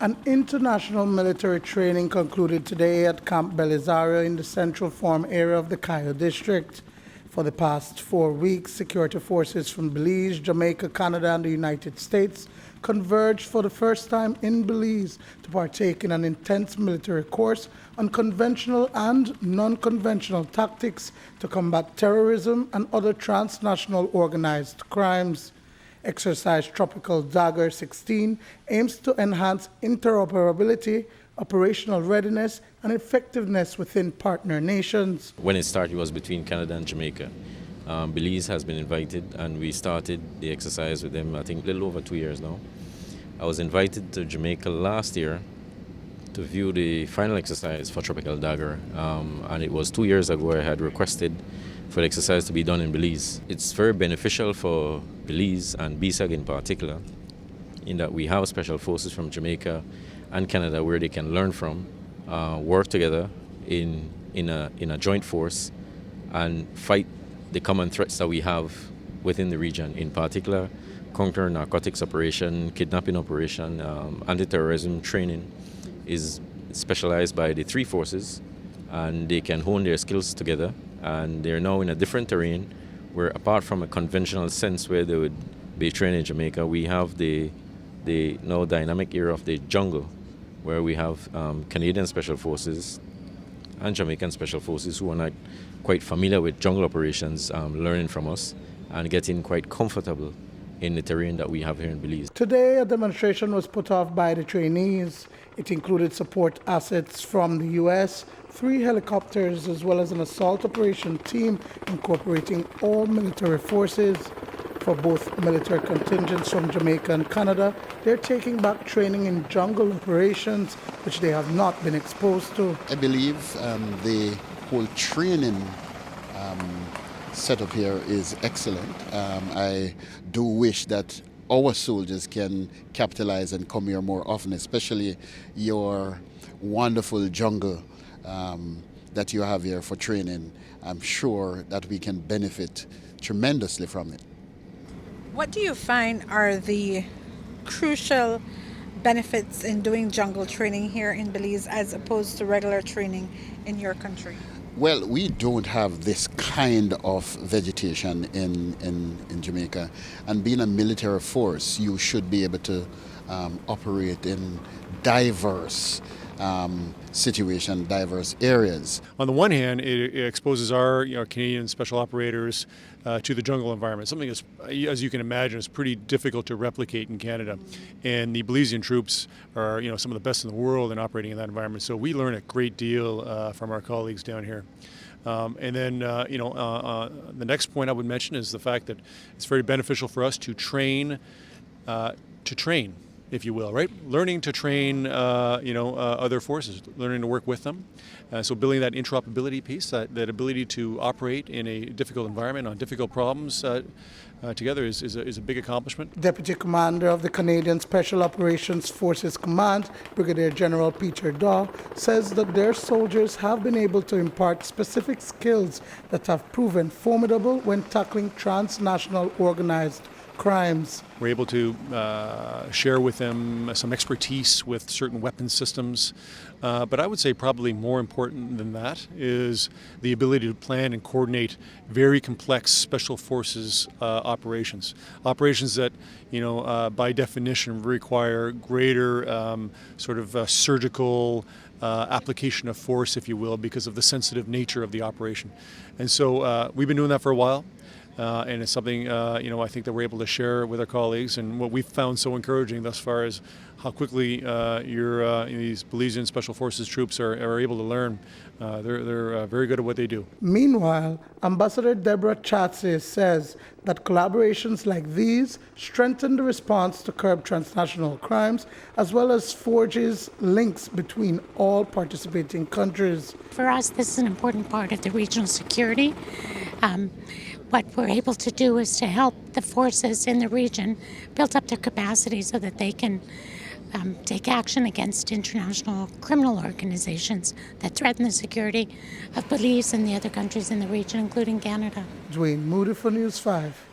An international military training concluded today at Camp Belizario in the Central Forum area of the Cayo District. For the past 4 weeks, security forces from Belize, Jamaica, Canada, and the United States converged for the first time in Belize to partake in an intense military course on conventional and non-conventional tactics to combat terrorism and other transnational organized crimes. Exercise Tropical Dagger 16 aims to enhance interoperability, operational readiness, and effectiveness within partner nations. When it started, it was between Canada and Jamaica. Belize has been invited, and we started the exercise with them, I think, a little over 2 years now. I was invited to Jamaica last year to view the final exercise for Tropical Dagger, and it was 2 years ago I had requested for the exercise to be done in Belize. It's very beneficial for Belize and BSAG in particular, in that we have special forces from Jamaica and Canada where they can learn from, work together in a joint force and fight the common threats that we have within the region, in particular counter narcotics operation, kidnapping operation, anti-terrorism training is specialized by the three forces, and they can hone their skills together. And they're now in a different terrain where, apart from a conventional sense where they would be trained in Jamaica, we have the now dynamic era of the jungle, where we have Canadian Special Forces and Jamaican Special Forces who are not quite familiar with jungle operations, learning from us and getting quite comfortable in the terrain that we have here in Belize. Today, a demonstration was put off by the trainees. It included support assets from the U.S., 3 helicopters, as well as an assault operation team incorporating all military forces. For both military contingents from Jamaica and Canada, they're taking back training in jungle operations, which they have not been exposed to. I believe the whole training setup here is excellent. I do wish that our soldiers can capitalize and come here more often, especially your wonderful jungle that you have here for training. I'm sure that we can benefit tremendously from it. What do you find are the crucial benefits in doing jungle training here in Belize as opposed to regular training in your country? Well, we don't have this kind of vegetation in Jamaica. And being a military force, you should be able to operate in diverse situation, diverse areas. On the one hand, it exposes our Canadian special operators to the jungle environment, something that's, as you can imagine, is pretty difficult to replicate in Canada. And the Belizean troops are some of the best in the world in operating in that environment. So we learn a great deal from our colleagues down here. And then, the next point I would mention is the fact that it's very beneficial for us to train, if you will, right? Learning to train, other forces, learning to work with them. So building that interoperability piece, that ability to operate in a difficult environment on difficult problems together is a big accomplishment. Deputy Commander of the Canadian Special Operations Forces Command, Brigadier General Peter Daw, says that their soldiers have been able to impart specific skills that have proven formidable when tackling transnational organized crimes. We're able to share with them some expertise with certain weapon systems, but I would say probably more important than that is the ability to plan and coordinate very complex special forces operations that by definition require greater surgical application of force, if you will, because of the sensitive nature of the operation. And so we've been doing that for a while. And it's something, I think that we're able to share with our colleagues. And what we've found so encouraging thus far is how quickly these Belizean Special Forces troops are able to learn. They're very good at what they do. Meanwhile, Ambassador Deborah Chatsis says that collaborations like these strengthen the response to curb transnational crimes, as well as forges links between all participating countries. For us, this is an important part of the regional security. What we're able to do is to help the forces in the region build up their capacity so that they can take action against international criminal organizations that threaten the security of Belize and the other countries in the region, including Canada. Duane, Moody for News 5.